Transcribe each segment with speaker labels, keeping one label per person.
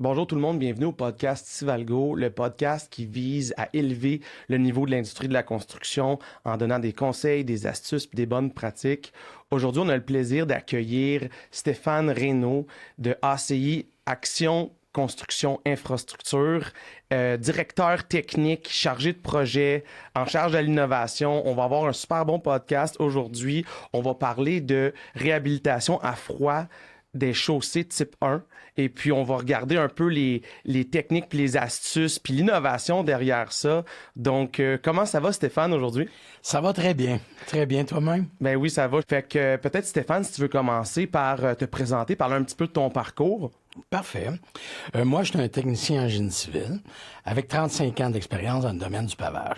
Speaker 1: Bonjour tout le monde, bienvenue au podcast Sivalgo, le podcast qui vise à élever le niveau de l'industrie de la construction en donnant des conseils, des astuces et des bonnes pratiques. Aujourd'hui, on a le plaisir d'accueillir Stéphane Reynaud de ACI Action Construction Infrastructure, directeur technique, chargé de projet, en charge de l'innovation. On va avoir un super bon podcast aujourd'hui. On va parler de réhabilitation à froid des chaussées type 1. Et puis, on va regarder un peu les techniques, puis les astuces, puis l'innovation derrière ça. Donc, comment ça va, Stéphane, aujourd'hui?
Speaker 2: Ça va très bien. Très bien, toi-même?
Speaker 1: Ben oui, ça va. Fait que peut-être, Stéphane, si tu veux commencer par te présenter, parler un petit peu de ton parcours.
Speaker 2: Parfait. Moi, je suis un technicien en génie civil avec 35 ans d'expérience dans le domaine du pavage.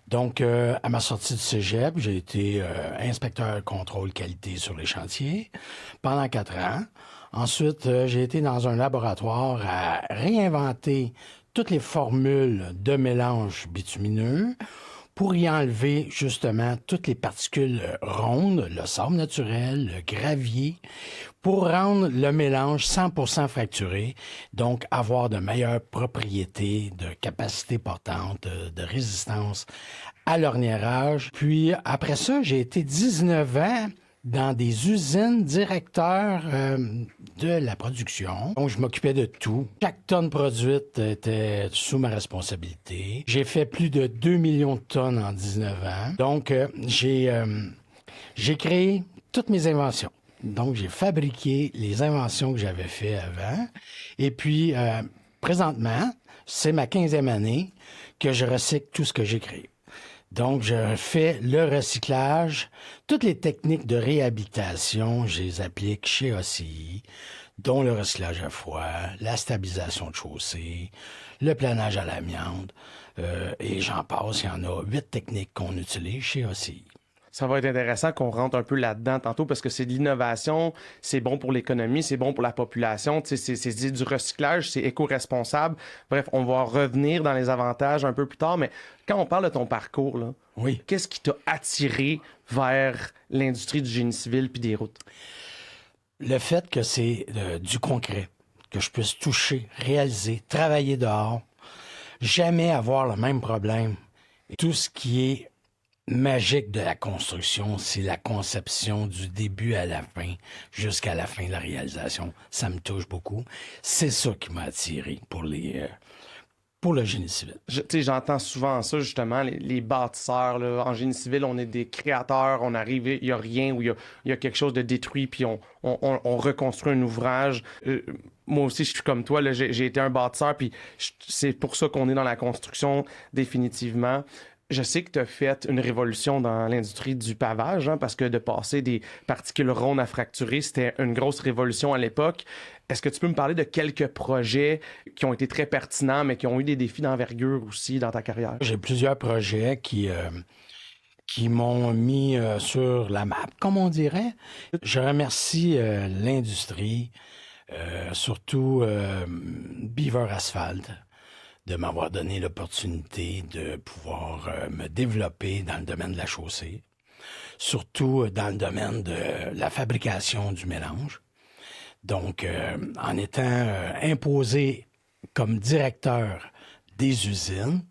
Speaker 2: Donc, à ma sortie du cégep, j'ai été inspecteur contrôle qualité sur les chantiers pendant 4 ans. Ensuite, j'ai été dans un laboratoire à réinventer toutes les formules de mélange bitumineux pour y enlever justement toutes les particules rondes, le sable naturel, le gravier, pour rendre le mélange 100% fracturé, donc avoir de meilleures propriétés, de capacité portante, de résistance à l'orniérage. Puis après ça, j'ai été 19 ans dans des usines directeurs de la production. Donc, je m'occupais de tout. Chaque tonne produite était sous ma responsabilité. J'ai fait plus de 2 millions de tonnes en 19 ans. Donc, j'ai créé toutes mes inventions. Donc, j'ai fabriqué les inventions que j'avais faites avant. Et puis, présentement, c'est ma 15e année que je recycle tout ce que j'ai créé. Donc, je fais le recyclage. Toutes les techniques de réhabilitation, je les applique chez ACI, dont le recyclage à froid, la stabilisation de chaussée, le planage à l'amiante, et j'en passe. Il y en a 8 techniques qu'on utilise chez ACI.
Speaker 1: Ça va être intéressant qu'on rentre un peu là-dedans tantôt parce que c'est de l'innovation, c'est bon pour l'économie, c'est bon pour la population, c'est du recyclage, c'est éco-responsable. Bref, on va revenir dans les avantages un peu plus tard, mais quand on parle de ton parcours, là,
Speaker 2: Oui.
Speaker 1: qu'est-ce qui t'a attiré vers l'industrie du génie civil puis des routes?
Speaker 2: Le fait que c'est du concret, que je puisse toucher, réaliser, travailler dehors, jamais avoir le même problème. Et tout ce qui est magique de la construction, c'est la conception du début à la fin, jusqu'à la fin de la réalisation. Ça me touche beaucoup. C'est ça qui m'a attiré pour le génie civil.
Speaker 1: J'entends souvent ça, justement, les bâtisseurs, là, en génie civil, on est des créateurs, on arrive, il n'y a rien ou il y a quelque chose de détruit, puis on reconstruit un ouvrage. Moi aussi, je suis comme toi, là, j'ai été un bâtisseur, puis c'est pour ça qu'on est dans la construction, définitivement. Je sais que tu as fait une révolution dans l'industrie du pavage, hein, parce que de passer des particules rondes à fracturer, c'était une grosse révolution à l'époque. Est-ce que tu peux me parler de quelques projets qui ont été très pertinents, mais qui ont eu des défis d'envergure aussi dans ta carrière?
Speaker 2: J'ai plusieurs projets qui m'ont mis sur la map, comme on dirait. Je remercie l'industrie, surtout Beaver Asphalt, de m'avoir donné l'opportunité de pouvoir me développer dans le domaine de la chaussée, surtout dans le domaine de la fabrication du mélange. Donc, en étant imposé comme directeur des usines,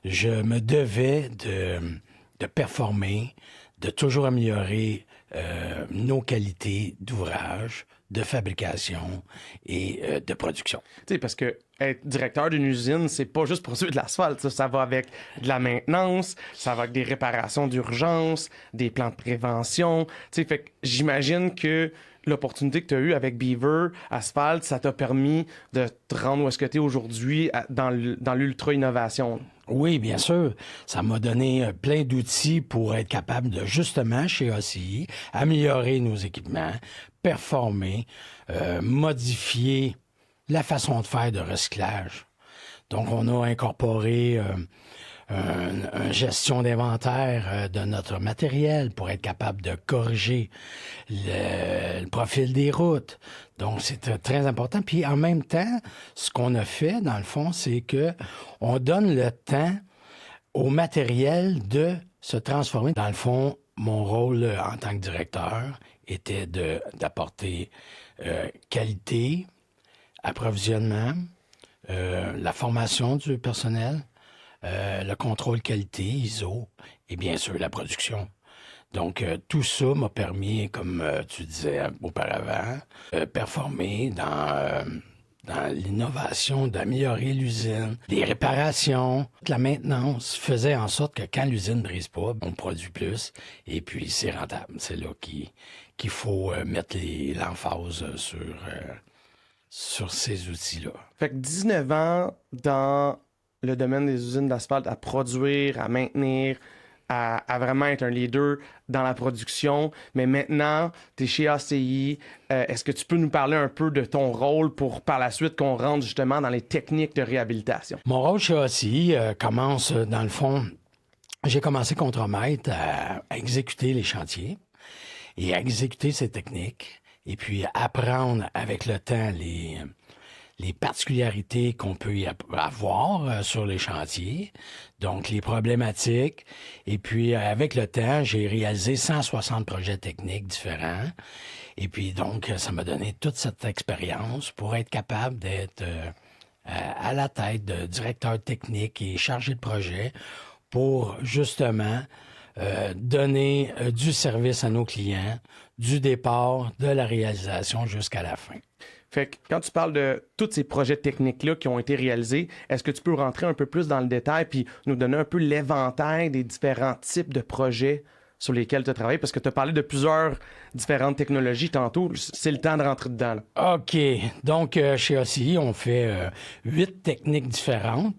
Speaker 2: je me devais de performer, de toujours améliorer nos qualités d'ouvrage, de fabrication et de production.
Speaker 1: Tu sais, parce que être directeur d'une usine, c'est pas juste produire de l'asphalte. Ça va avec de la maintenance, ça va avec des réparations d'urgence, des plans de prévention. Tu sais, fait que j'imagine que l'opportunité que tu as eue avec Beaver Asphalt, ça t'a permis de te rendre où est-ce que tu es aujourd'hui dans l'ultra-innovation.
Speaker 2: Oui, bien sûr. Ça m'a donné plein d'outils pour être capable de, justement, chez ACI, améliorer nos équipements, performer, modifier la façon de faire de recyclage. Donc, on a incorporé une gestion d'inventaire de notre matériel pour être capable de corriger le profil des routes. Donc, c'est très important. Puis, en même temps, ce qu'on a fait, dans le fond, c'est que on donne le temps au matériel de se transformer. Dans le fond, mon rôle en tant que directeur était d'apporter qualité, approvisionnement, la formation du personnel, le contrôle qualité, ISO, et bien sûr la production. Donc, tout ça m'a permis, comme tu disais auparavant, performer dans l'innovation, d'améliorer l'usine, les réparations. La maintenance faisait en sorte que quand l'usine ne brise pas, on produit plus et puis c'est rentable. C'est là qu'il faut mettre l'emphase sur ces outils-là.
Speaker 1: Fait que 19 ans dans le domaine des usines d'asphalte à produire, à maintenir, à vraiment être un leader dans la production. Mais maintenant, tu es chez ACI. Est-ce que tu peux nous parler un peu de ton rôle pour par la suite qu'on rentre justement dans les techniques de réhabilitation?
Speaker 2: Mon rôle chez ACI commence, dans le fond, j'ai commencé contremaître à exécuter les chantiers et à exécuter ces techniques et puis apprendre avec le temps les particularités qu'on peut y avoir sur les chantiers, donc les problématiques. Et puis, avec le temps, j'ai réalisé 160 projets techniques différents. Et puis, donc, ça m'a donné toute cette expérience pour être capable d'être à la tête de directeur technique et chargé de projet pour, justement, donner du service à nos clients, du départ, de la réalisation jusqu'à la fin.
Speaker 1: Fait que quand tu parles de tous ces projets techniques-là qui ont été réalisés, est-ce que tu peux rentrer un peu plus dans le détail puis nous donner un peu l'éventail des différents types de projets sur lesquels tu as travaillé? Parce que tu as parlé de plusieurs différentes technologies tantôt. C'est le temps de rentrer dedans, là.
Speaker 2: OK. Donc, chez ACI, on fait 8 techniques différentes.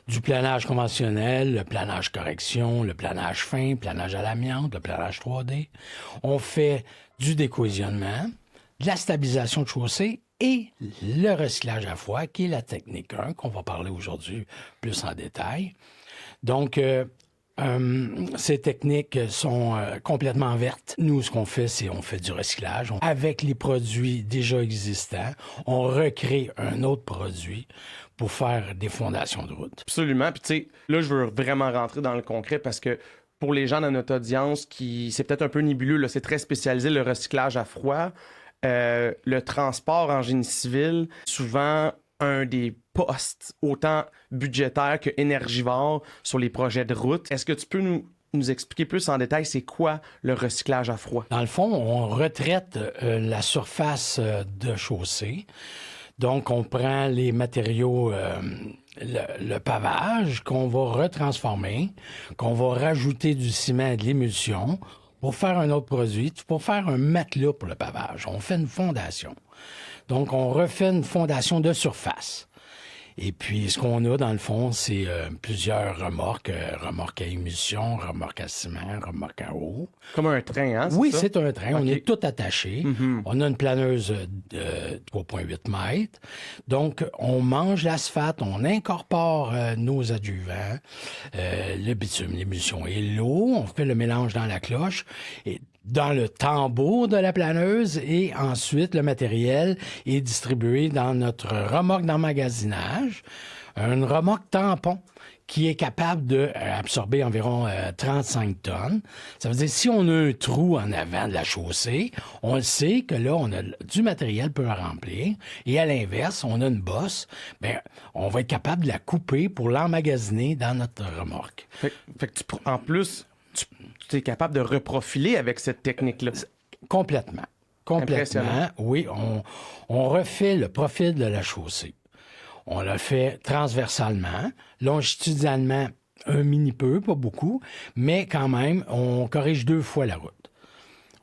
Speaker 2: Du planage conventionnel, le planage correction, le planage fin, le planage à l'amiante, le planage 3D. On fait du décohésionnement, de la stabilisation de chaussée et le recyclage à froid, qui est la technique 1, qu'on va parler aujourd'hui plus en détail. Donc, ces techniques sont complètement vertes. Nous, ce qu'on fait, c'est on fait du recyclage. Avec les produits déjà existants, on recrée un autre produit pour faire des fondations de route.
Speaker 1: Absolument. Puis tu sais, là, je veux vraiment rentrer dans le concret parce que pour les gens dans notre audience, c'est peut-être un peu nébuleux, là, c'est très spécialisé, le recyclage à froid. Le transport en génie civil, souvent un des postes autant budgétaires que énergivores sur les projets de route. Est-ce que tu peux nous expliquer plus en détail c'est quoi le recyclage à froid?
Speaker 2: Dans le fond, on retraite la surface de chaussée. Donc, on prend les matériaux, le pavage qu'on va retransformer, qu'on va rajouter du ciment et de l'émulsion pour faire un autre produit, pour faire un matelas pour le pavage. On fait une fondation. Donc, on refait une fondation de surface. Et puis, ce qu'on a, dans le fond, c'est plusieurs remorques. Remorques à émulsion, remorques à ciment, remorques à eau.
Speaker 1: Comme un train, hein?
Speaker 2: Oui,
Speaker 1: ça?
Speaker 2: c'est un train.
Speaker 1: Okay.
Speaker 2: On est tout attaché. Mm-hmm. On a une planeuse de 3,8 mètres. Donc, on mange l'asphalte, on incorpore nos adjuvants, le bitume, l'émulsion et l'eau. On fait le mélange dans la cloche et dans le tambour de la planeuse et ensuite le matériel est distribué dans notre remorque d'emmagasinage, une remorque tampon qui est capable d'absorber environ 35 tonnes. Ça veut dire si on a un trou en avant de la chaussée, on le sait que là, on a du matériel pour le remplir. Et à l'inverse, on a une bosse, bien, on va être capable de la couper pour l'emmagasiner dans notre remorque.
Speaker 1: Fait que en plus, tu es capable de reprofiler avec cette technique-là.
Speaker 2: Complètement. Oui, on refait le profil de la chaussée. On le fait transversalement, longitudinalement un mini peu, pas beaucoup, mais quand même, on corrige 2 fois la route.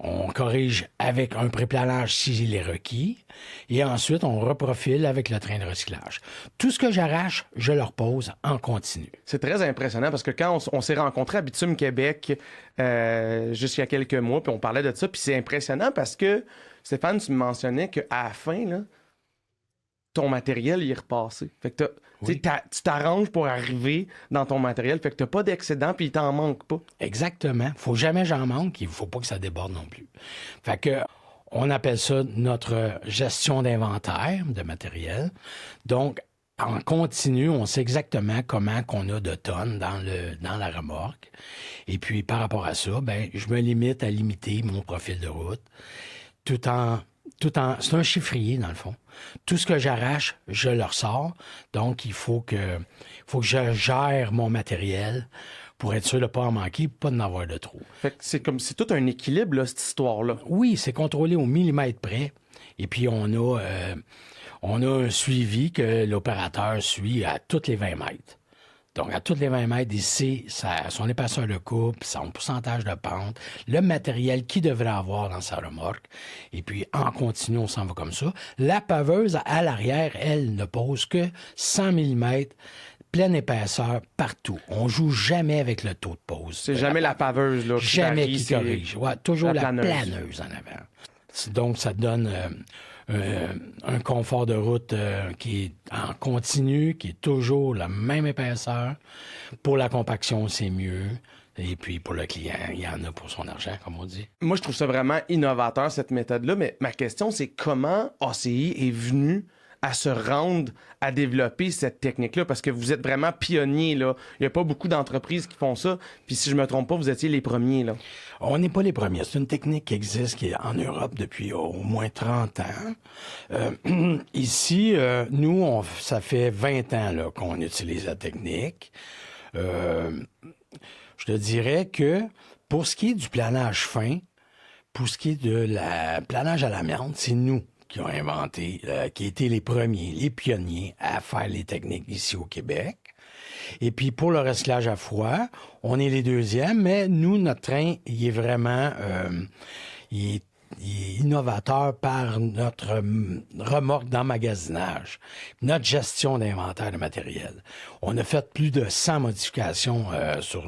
Speaker 2: On corrige avec un préplanage s'il est requis, et ensuite, on reprofile avec le train de recyclage. Tout ce que j'arrache, je le repose en continu.
Speaker 1: C'est très impressionnant parce que quand on s'est rencontrés à Bitume Québec juste il y a quelques mois, puis on parlait de ça, puis c'est impressionnant parce que, Stéphane, tu me mentionnais qu'à la fin, là, ton matériel il est repassé. Fait que tu t'arranges pour arriver dans ton matériel, fait que t'as pas d'excédent puis il t'en manque pas.
Speaker 2: Exactement. Faut jamais j'en manque, il faut pas que ça déborde non plus. Fait que on appelle ça notre gestion d'inventaire de matériel. Donc, en continu, on sait exactement comment qu'on a de tonnes dans la remorque. Et puis, par rapport à ça, ben, je me limite à limiter mon profil de route tout en C'est un chiffrier, dans le fond. Tout ce que j'arrache, je le ressors. Donc, il faut que je gère mon matériel pour être sûr de ne pas en manquer, pas d'en avoir de trop.
Speaker 1: Fait que c'est tout un équilibre, là, cette histoire-là.
Speaker 2: Oui, c'est contrôlé au millimètre près. Et puis, on a un suivi que l'opérateur suit à toutes les 20 mètres. Donc, à toutes les 20 mètres, il sait son épaisseur de coupe, son pourcentage de pente, le matériel qu'il devrait avoir dans sa remorque. Et puis, en continu, on s'en va comme ça. La paveuse, à l'arrière, elle ne pose que 100 mm, pleine épaisseur partout. On joue jamais avec le taux de pose.
Speaker 1: C'est jamais la paveuse là,
Speaker 2: jamais qui corrige. Ouais, toujours la planeuse en avant. Donc, ça donne un confort de route qui est en continu, qui est toujours la même épaisseur. Pour la compaction, c'est mieux. Et puis, pour le client, il y en a pour son argent, comme on dit.
Speaker 1: Moi, je trouve ça vraiment innovateur, cette méthode-là. Mais ma question, c'est comment ACI est venu à se rendre à développer cette technique-là? Parce que vous êtes vraiment pionnier, là. Il n'y a pas beaucoup d'entreprises qui font ça. Puis si je me trompe pas, vous étiez les premiers, là.
Speaker 2: On n'est pas les premiers. C'est une technique qui existe, qui est en Europe depuis au moins 30 ans. Ici, nous, ça fait 20 ans là, qu'on utilise la technique. Je te dirais que pour ce qui est du planage fin, pour ce qui est de la planage à l'amiante, c'est nous qui ont inventé, qui étaient les premiers, les pionniers à faire les techniques ici au Québec. Et puis, pour le recyclage à froid, on est les deuxièmes, mais nous, notre train, il est vraiment... il est innovateur par notre remorque d'emmagasinage, notre gestion d'inventaire de matériel. On a fait plus de 100 modifications sur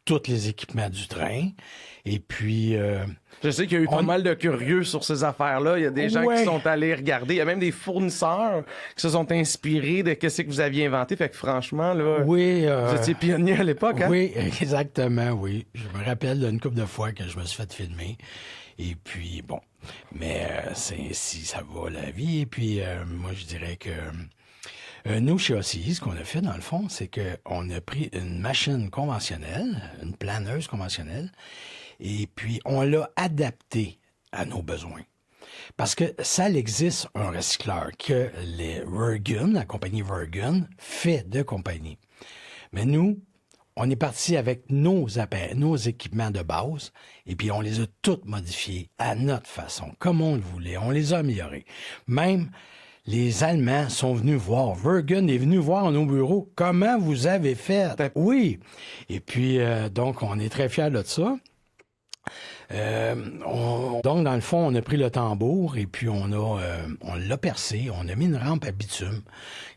Speaker 2: tous les équipements du train. Et puis...
Speaker 1: je sais qu'il y a eu pas mal de curieux sur ces affaires-là. Il y a des gens qui sont allés regarder. Il y a même des fournisseurs qui se sont inspirés de ce que vous aviez inventé. Fait que franchement, là, vous étiez pionnier à l'époque. Hein?
Speaker 2: Oui, exactement, oui. Je me rappelle d'une couple de fois que je me suis fait filmer. Et puis, bon, mais c'est ainsi, ça va la vie. Et puis, moi, je dirais que nous, chez ACI, ce qu'on a fait, dans le fond, c'est qu'on a pris une machine conventionnelle, une planeuse conventionnelle, et puis on l'a adaptée à nos besoins. Parce que ça existe un recycleur que la compagnie Virgin, fait de compagnie. Mais nous, on est parti avec nos équipements de base, et puis on les a tous modifiés à notre façon, comme on le voulait. On les a améliorés. Même les Allemands sont venus voir. Virgin est venu voir nos bureaux. Comment vous avez fait? Oui. Et puis, donc, on est très fiers de ça. Donc, dans le fond, on a pris le tambour et puis on l'a percé. On a mis une rampe à bitume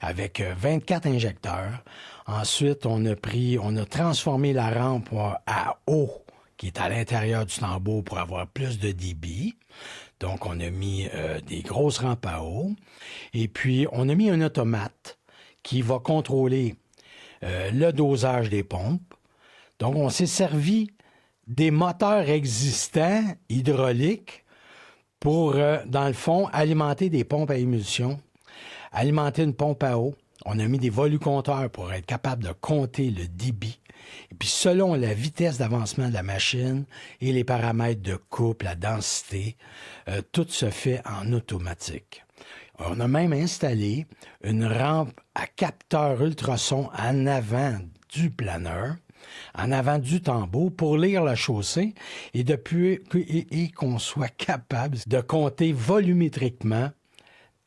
Speaker 2: avec 24 injecteurs. Ensuite, on a transformé la rampe à eau qui est à l'intérieur du tambour pour avoir plus de débit. Donc, on a mis des grosses rampes à eau. Et puis, on a mis un automate qui va contrôler le dosage des pompes. Donc, on s'est servi des moteurs existants hydrauliques pour, dans le fond, alimenter des pompes à émulsion, alimenter une pompe à eau. On a mis des volucompteurs pour être capable de compter le débit. Et puis, selon la vitesse d'avancement de la machine et les paramètres de coupe, la densité, tout se fait en automatique. On a même installé une rampe à capteur ultrason en avant du planeur, en avant du tambour pour lire la chaussée et qu'on soit capable de compter volumétriquement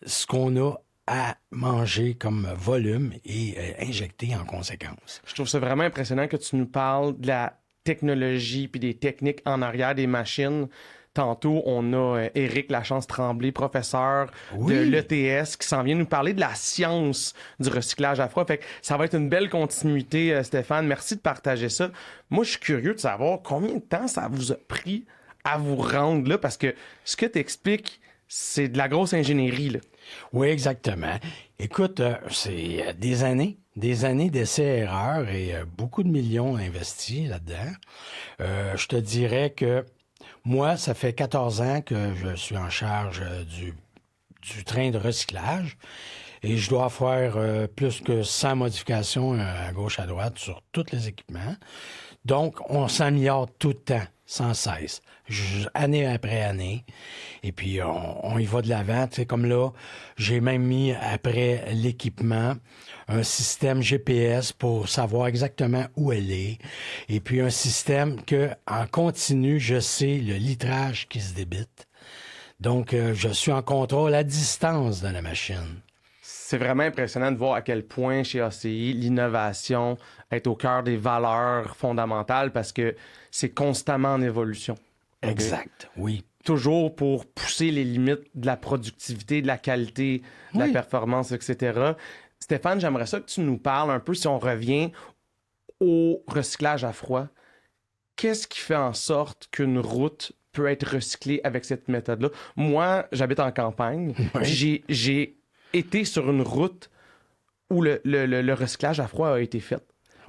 Speaker 2: ce qu'on a à manger comme volume et injecter en conséquence.
Speaker 1: Je trouve ça vraiment impressionnant que tu nous parles de la technologie puis des techniques en arrière des machines. Tantôt, on a Éric Lachance-Tremblay, professeur de l'ETS, qui s'en vient nous parler de la science du recyclage à froid. Fait que ça va être une belle continuité, Stéphane. Merci de partager ça. Moi, je suis curieux de savoir combien de temps ça vous a pris à vous rendre là, parce que ce que tu expliques, c'est de la grosse ingénierie, là.
Speaker 2: Oui, exactement. Écoute, c'est des années d'essais-erreurs et beaucoup de millions investis là-dedans. Je te dirais que moi, ça fait 14 ans que je suis en charge du train de recyclage et je dois faire plus que 100 modifications à gauche, à droite sur tous les équipements. Donc, on s'améliore tout le temps. sans cesse, année après année. Et puis, on y va de l'avant. Tu sais, comme là, j'ai même mis, après l'équipement, un système GPS pour savoir exactement où elle est. Et puis, un système que, en continu, je sais le litrage qui se débite. Donc, je suis en contrôle à distance de la machine.
Speaker 1: C'est vraiment impressionnant de voir à quel point chez ACI, l'innovation est au cœur des valeurs fondamentales parce que c'est constamment en évolution.
Speaker 2: Exact, oui.
Speaker 1: Toujours pour pousser les limites de la productivité, de la qualité, de la performance, etc. Stéphane, j'aimerais ça que tu nous parles un peu, si on revient au recyclage à froid. Qu'est-ce qui fait en sorte qu'une route peut être recyclée avec cette méthode-là? Moi, j'habite en campagne.
Speaker 2: Oui.
Speaker 1: J'ai été sur une route où le recyclage à froid a été fait.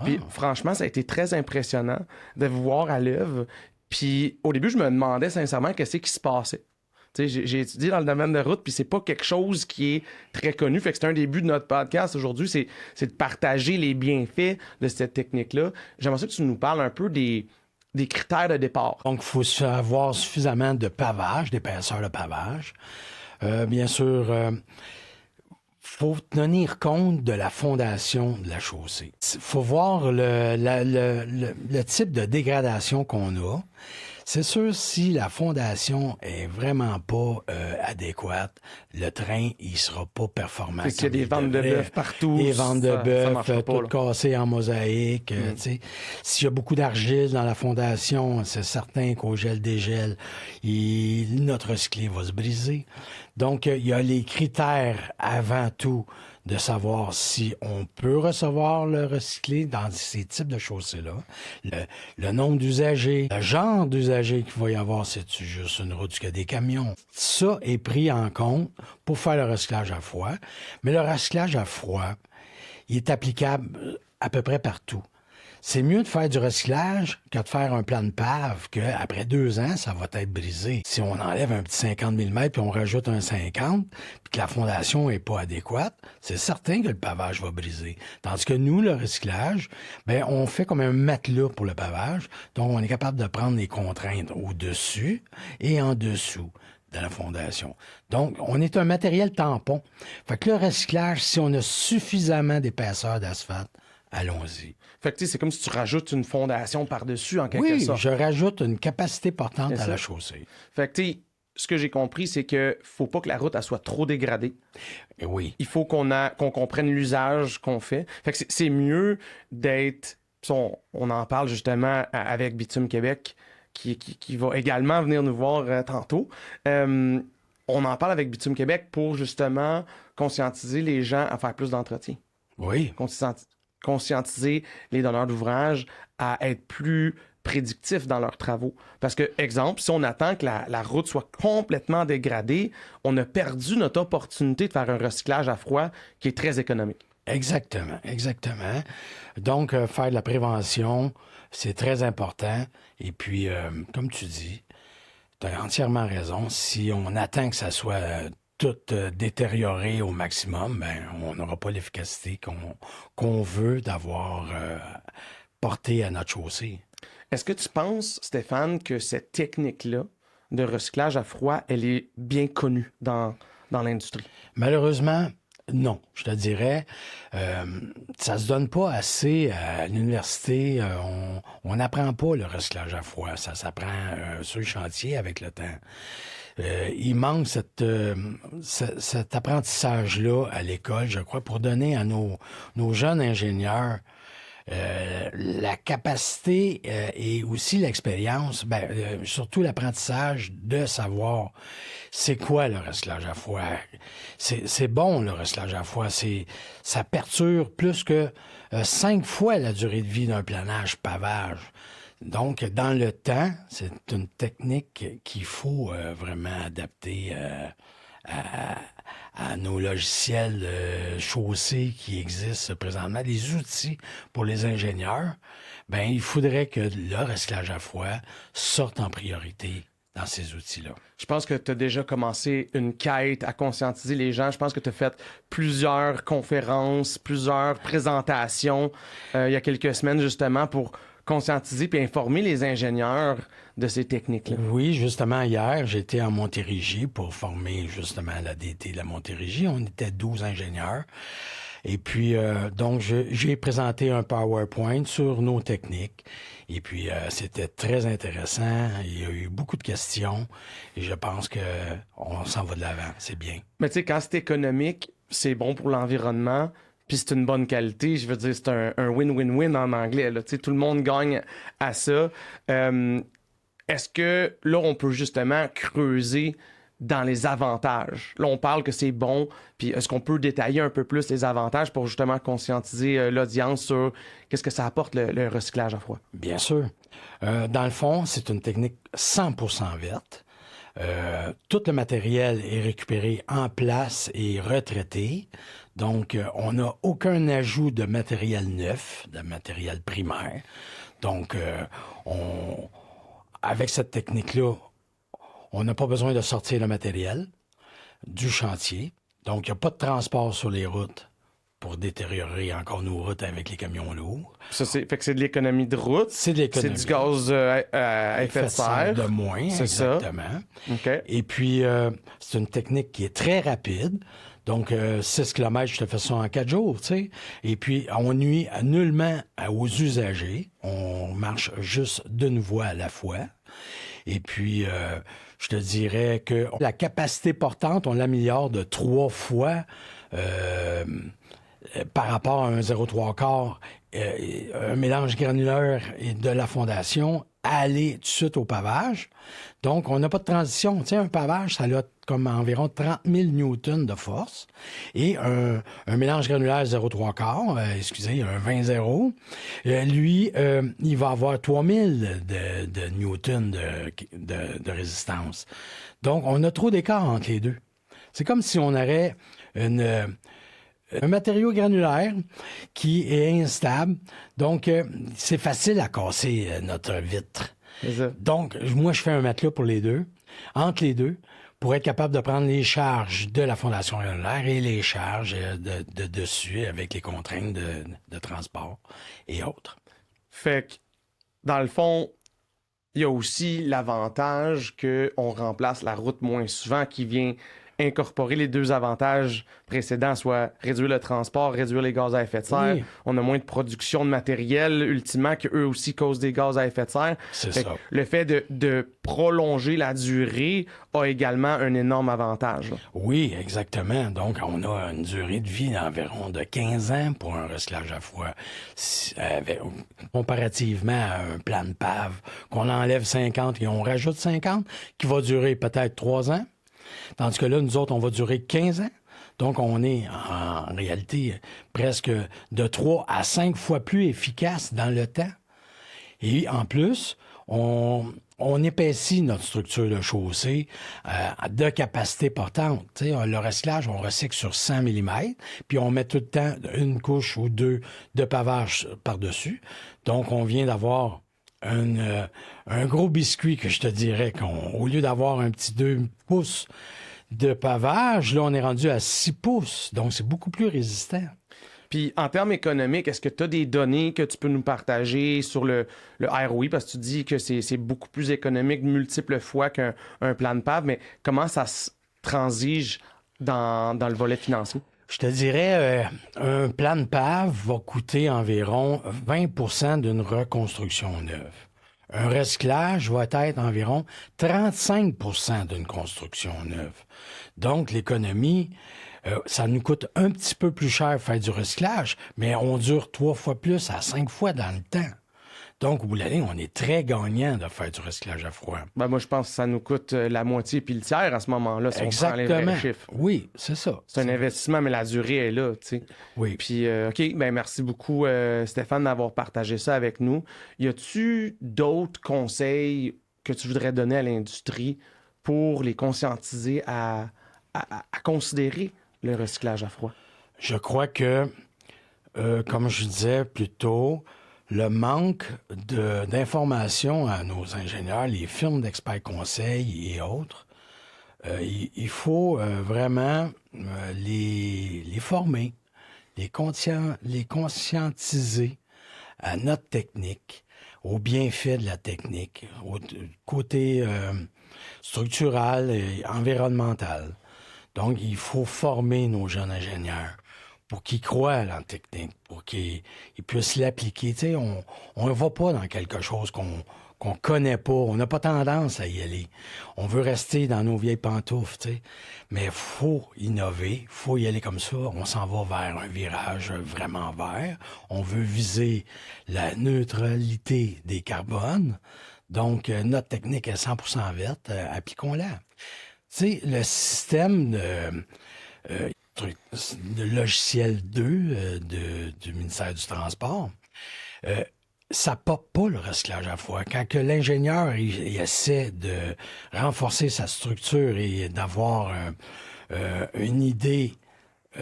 Speaker 1: Puis franchement, ça a été très impressionnant de vous voir à l'œuvre. Puis au début, je me demandais sincèrement qu'est-ce qui se passait. Tu sais, j'ai étudié dans le domaine de route, puis c'est pas quelque chose qui est très connu. Fait que c'est un des buts de notre podcast aujourd'hui, c'est de partager les bienfaits de cette technique-là. J'aimerais ça que tu nous parles un peu des critères de départ.
Speaker 2: Donc, il faut avoir suffisamment de pavage, d'épaisseur de pavage. Bien sûr, faut tenir compte de la fondation de la chaussée. Il faut voir le type de dégradation qu'on a. C'est sûr, si la fondation est vraiment pas adéquate, le train, il sera pas performant.
Speaker 1: Fait qu'il y a des ventes de bœuf partout.
Speaker 2: Des ventes de bœuf,
Speaker 1: tout
Speaker 2: cassées en mosaïque. Tu sais. S'il y a beaucoup d'argile dans la fondation, c'est certain qu'au gel-dégel, notre recyclé va se briser. Donc, il y a les critères avant tout de savoir si on peut recevoir le recyclé dans ces types de chaussées-là. Le nombre d'usagers, le genre d'usagers qu'il va y avoir, c'est-tu juste une route qui a des camions. Ça est pris en compte pour faire le recyclage à froid. Mais le recyclage à froid, il est applicable à peu près partout. C'est mieux de faire du recyclage que de faire un plan de pave qu'après 2 ans, ça va être brisé. Si on enlève un petit 50 mm puis on rajoute un 50, puis que la fondation est pas adéquate, c'est certain que le pavage va briser. Tandis que nous, le recyclage, ben on fait comme un matelas pour le pavage. Donc, on est capable de prendre les contraintes au-dessus et en dessous de la fondation. Donc, on est un matériel tampon. Fait que le recyclage, si on a suffisamment d'épaisseur d'asphalte, allons-y.
Speaker 1: Fait que tu sais, c'est comme si tu rajoutes une fondation par-dessus, en quelque sorte.
Speaker 2: Oui, je rajoute une capacité portante à la chaussée.
Speaker 1: Fait que tu sais, ce que j'ai compris, c'est que faut pas que la route elle soit trop dégradée.
Speaker 2: Et oui.
Speaker 1: Il faut qu'on comprenne l'usage qu'on fait. Fait que c'est mieux d'être... On en parle justement avec Bitume Québec, qui va également venir nous voir tantôt. On en parle avec Bitume Québec pour justement conscientiser les gens à faire plus d'entretien.
Speaker 2: Oui.
Speaker 1: Conscientiser les donneurs d'ouvrage à être plus prédictifs dans leurs travaux. Parce que, exemple, si on attend que la route soit complètement dégradée, on a perdu notre opportunité de faire un recyclage à froid qui est très économique.
Speaker 2: Exactement, exactement. Donc, faire de la prévention, c'est très important. Et puis, comme tu dis, tu as entièrement raison. Si on attend que ça soit tout détérioré au maximum, ben, on n'aura pas l'efficacité qu'on veut d'avoir porté à notre chaussée.
Speaker 1: Est-ce que tu penses, Stéphane, que cette technique-là de recyclage à froid, elle est bien connue dans l'industrie?
Speaker 2: Malheureusement, non. Je te dirais, ça se donne pas assez à l'université. On n'apprend pas le recyclage à froid. Ça s'apprend sur le chantier avec le temps. Il manque cet apprentissage-là à l'école, je crois, pour donner à nos jeunes ingénieurs la capacité et aussi l'expérience, surtout l'apprentissage de savoir c'est quoi le recyclage à froid. C'est bon, le recyclage à froid. Ça perturbe plus que 5 fois la durée de vie d'un planage pavage. Donc, dans le temps, c'est une technique qu'il faut vraiment adapter à nos logiciels chaussés qui existent présentement, des outils pour les ingénieurs. Ben, il faudrait que le recyclage à froid sorte en priorité dans ces outils-là.
Speaker 1: Je pense que tu as déjà commencé une quête à conscientiser les gens. Je pense que tu as fait plusieurs conférences, plusieurs présentations il y a quelques semaines, justement, pour conscientiser puis informer les ingénieurs de ces techniques-là?
Speaker 2: Oui, justement, hier, j'étais en Montérégie pour former justement la DT de la Montérégie. On était 12 ingénieurs. Et puis, donc, j'ai présenté un PowerPoint sur nos techniques. Et puis, c'était très intéressant. Il y a eu beaucoup de questions. Et je pense qu'on s'en va de l'avant. C'est bien.
Speaker 1: Mais tu sais, quand c'est économique, c'est bon pour l'environnement, puis c'est une bonne qualité. Je veux dire, c'est un win-win-win en anglais. Là. Tu sais, tout le monde gagne à ça. Est-ce que là, on peut justement creuser dans les avantages? Là, on parle que c'est bon, puis est-ce qu'on peut détailler un peu plus les avantages pour justement conscientiser l'audience sur qu'est-ce que ça apporte le recyclage à froid?
Speaker 2: Bien sûr. Dans le fond, c'est une technique 100% verte. Tout le matériel est récupéré en place et retraité. Donc, on n'a aucun ajout de matériel neuf, de matériel primaire. Donc, avec cette technique-là, on n'a pas besoin de sortir le matériel du chantier. Donc, il n'y a pas de transport sur les routes pour détériorer encore nos routes avec les camions lourds.
Speaker 1: Ça, fait que c'est de l'économie de route.
Speaker 2: C'est de l'économie.
Speaker 1: C'est du gaz à effet de serre.
Speaker 2: De moins,
Speaker 1: c'est
Speaker 2: exactement.
Speaker 1: Ça. OK.
Speaker 2: Et puis, c'est une technique qui est très rapide. Donc, 6 km, je te fais ça en 4 jours, tu sais. Et puis, on nuit nullement aux usagers. On marche juste d'une voie à la fois. Et puis, je te dirais que la capacité portante, on l'améliore de 3 fois par rapport à un 0,3 quart, un mélange granulaire et de la fondation, aller tout de suite au pavage. Donc, on n'a pas de transition. Tu sais, un pavage, ça a comme environ 30 000 newtons de force. Et un mélange granulaire 0,3 quart, un 20-0, lui, il va avoir 3 000 de newtons de résistance. Donc, on a trop d'écart entre les deux. C'est comme si on aurait un matériau granulaire qui est instable. Donc, c'est facile à casser notre vitre. Donc, moi, je fais un matelas pour les deux, entre les deux, pour être capable de prendre les charges de la fondation granulaire et les charges de dessus avec les contraintes de transport et autres.
Speaker 1: Fait que, dans le fond, il y a aussi l'avantage qu'on remplace la route moins souvent qui vient incorporer les deux avantages précédents, soit réduire le transport, réduire les gaz à effet de serre. Oui. On a moins de production de matériel, ultimement, qu'eux aussi causent des gaz à effet de serre.
Speaker 2: C'est ça.
Speaker 1: Le fait de prolonger la durée a également un énorme avantage. Là.
Speaker 2: Oui, exactement. Donc, on a une durée de vie d'environ de 15 ans pour un recyclage à froid. Comparativement à un plan de pave, qu'on enlève 50 et on rajoute 50, qui va durer peut-être 3 ans. Tandis que là, nous autres, on va durer 15 ans. Donc, on est en réalité presque de 3 à 5 fois plus efficace dans le temps. Et en plus, on épaissit notre structure de chaussée de capacité portante. T'sais, le recyclage, on recycle sur 100 mm, puis on met tout le temps une couche ou deux de pavage par-dessus. Donc, on vient d'avoir un gros biscuit que je te dirais qu'au lieu d'avoir un petit 2 pouces de pavage, là, on est rendu à 6 pouces. Donc, c'est beaucoup plus résistant.
Speaker 1: Puis, en termes économiques, est-ce que tu as des données que tu peux nous partager sur le ROI? Parce que tu dis que c'est beaucoup plus économique multiples fois qu'un plan de pave, mais comment ça se transige dans le volet financier?
Speaker 2: Je te dirais, un plan de pave va coûter environ 20% d'une reconstruction neuve. Un recyclage va être environ 35% d'une construction neuve. Donc, l'économie, ça nous coûte un petit peu plus cher faire du recyclage, mais on dure 3 fois plus à 5 fois dans le temps. Donc, au bout de la ligne, on est très gagnant de faire du recyclage à froid.
Speaker 1: Ben moi, je pense que ça nous coûte la moitié puis le tiers à ce moment-là, si
Speaker 2: exactement.
Speaker 1: on prend les vrais chiffres.
Speaker 2: Oui, c'est ça.
Speaker 1: C'est un investissement, mais la durée est là, tu sais.
Speaker 2: Oui.
Speaker 1: Puis, OK, ben merci beaucoup, Stéphane, d'avoir partagé ça avec nous. Y a-tu d'autres conseils que tu voudrais donner à l'industrie pour les conscientiser à considérer le recyclage à froid?
Speaker 2: Je crois que, comme je disais plus tôt, le manque d'informations à nos ingénieurs, les firmes d'experts conseils et autres, il faut vraiment les former, les conscientiser à notre technique, au bienfait de la technique, au côté structural et environnemental. Donc, il faut former nos jeunes ingénieurs pour qu'ils croient à la technique, pour qu'ils puissent l'appliquer. Tu sais, on ne va pas dans quelque chose qu'on connaît pas. On n'a pas tendance à y aller. On veut rester dans nos vieilles pantoufles, tu sais. Mais faut innover, faut y aller comme ça. On s'en va vers un virage vraiment vert. On veut viser la neutralité des carbones. Donc, notre technique est 100% verte. Appliquons-la. Tu sais, le système de logiciel 2 du ministère du Transport, ça pop pas le recyclage à froid. Quand que l'ingénieur il essaie de renforcer sa structure et d'avoir une idée,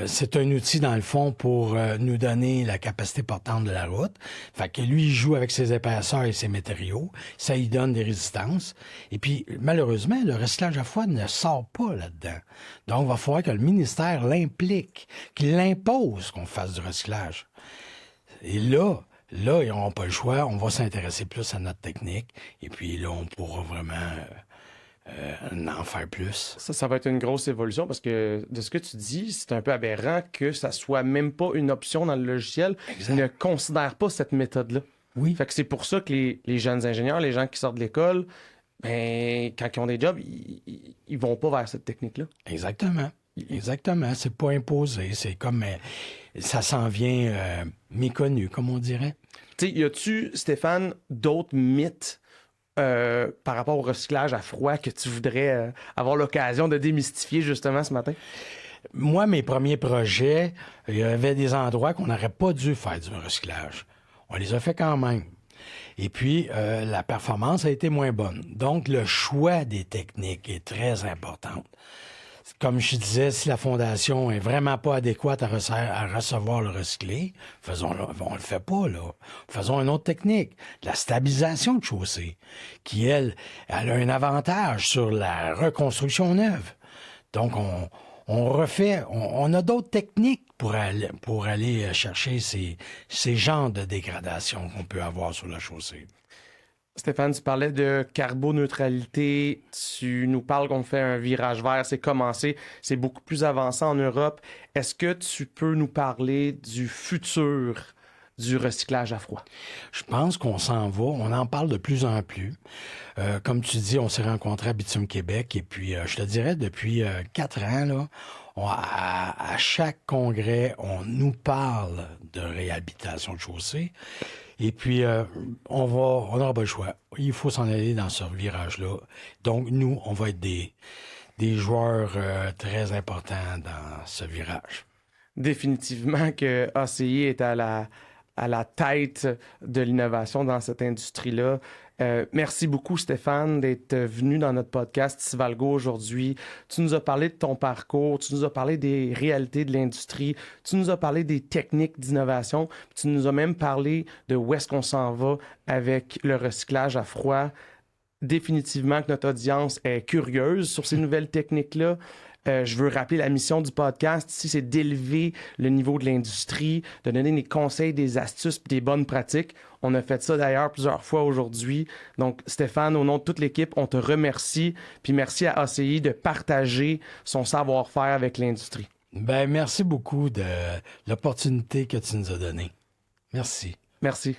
Speaker 2: c'est un outil dans le fond pour nous donner la capacité portante de la route. Fait que lui, il joue avec ses épaisseurs et ses matériaux. Ça lui donne des résistances. Et puis, malheureusement, le recyclage à froid ne sort pas là-dedans. Donc, il va falloir que le ministère l'implique, qu'il impose qu'on fasse du recyclage. Et là, ils n'auront pas le choix. On va s'intéresser plus à notre technique. Et puis là, on pourra vraiment en faire plus.
Speaker 1: Ça va être une grosse évolution parce que de ce que tu dis, c'est un peu aberrant que ça soit même pas une option dans le logiciel.
Speaker 2: Exact.
Speaker 1: Ils ne considèrent pas cette méthode-là.
Speaker 2: Oui.
Speaker 1: Fait que c'est pour ça que les jeunes ingénieurs, les gens qui sortent de l'école, ben, quand ils ont des jobs, ils vont pas vers cette technique-là.
Speaker 2: Exactement. Exactement. C'est pas imposé. C'est comme... ça s'en vient méconnu, comme on dirait.
Speaker 1: Tu sais, y a-tu, Stéphane, d'autres mythes par rapport au recyclage à froid que tu voudrais avoir l'occasion de démystifier justement ce matin?
Speaker 2: Moi, mes premiers projets, il y avait des endroits qu'on n'aurait pas dû faire du recyclage. On les a fait quand même. Et puis, la performance a été moins bonne. Donc, le choix des techniques est très important. Comme je disais, si la fondation est vraiment pas adéquate à recevoir le recyclé, on le fait pas, là. Faisons une autre technique, la stabilisation de chaussée, qui, elle a un avantage sur la reconstruction neuve. Donc, on refait, on a d'autres techniques pour aller chercher ces genres de dégradation qu'on peut avoir sur la chaussée.
Speaker 1: Stéphane, tu parlais de carboneutralité, tu nous parles qu'on fait un virage vert, c'est commencé, c'est beaucoup plus avancé en Europe. Est-ce que tu peux nous parler du futur du recyclage à froid?
Speaker 2: Je pense qu'on s'en va, on en parle de plus en plus. Comme tu dis, on s'est rencontrés à Bitume Québec et puis je te dirais depuis 4 ans, là, à chaque congrès, on nous parle de réhabilitation de chaussée. Et puis, on n'aura pas le choix. Il faut s'en aller dans ce virage-là. Donc, nous, on va être des joueurs très importants dans ce virage.
Speaker 1: Définitivement que ACI est à la tête de l'innovation dans cette industrie-là. Merci beaucoup, Stéphane, d'être venu dans notre podcast Civalgo aujourd'hui. Tu nous as parlé de ton parcours, tu nous as parlé des réalités de l'industrie, tu nous as parlé des techniques d'innovation, tu nous as même parlé de où est-ce qu'on s'en va avec le recyclage à froid. Définitivement que notre audience est curieuse sur ces nouvelles techniques-là. Je veux rappeler la mission du podcast ici, c'est d'élever le niveau de l'industrie, de donner des conseils, des astuces et des bonnes pratiques. On a fait ça d'ailleurs plusieurs fois aujourd'hui. Donc, Stéphane, au nom de toute l'équipe, on te remercie. Puis merci à ACI de partager son savoir-faire avec l'industrie.
Speaker 2: Ben, merci beaucoup de l'opportunité que tu nous as donnée. Merci.
Speaker 1: Merci.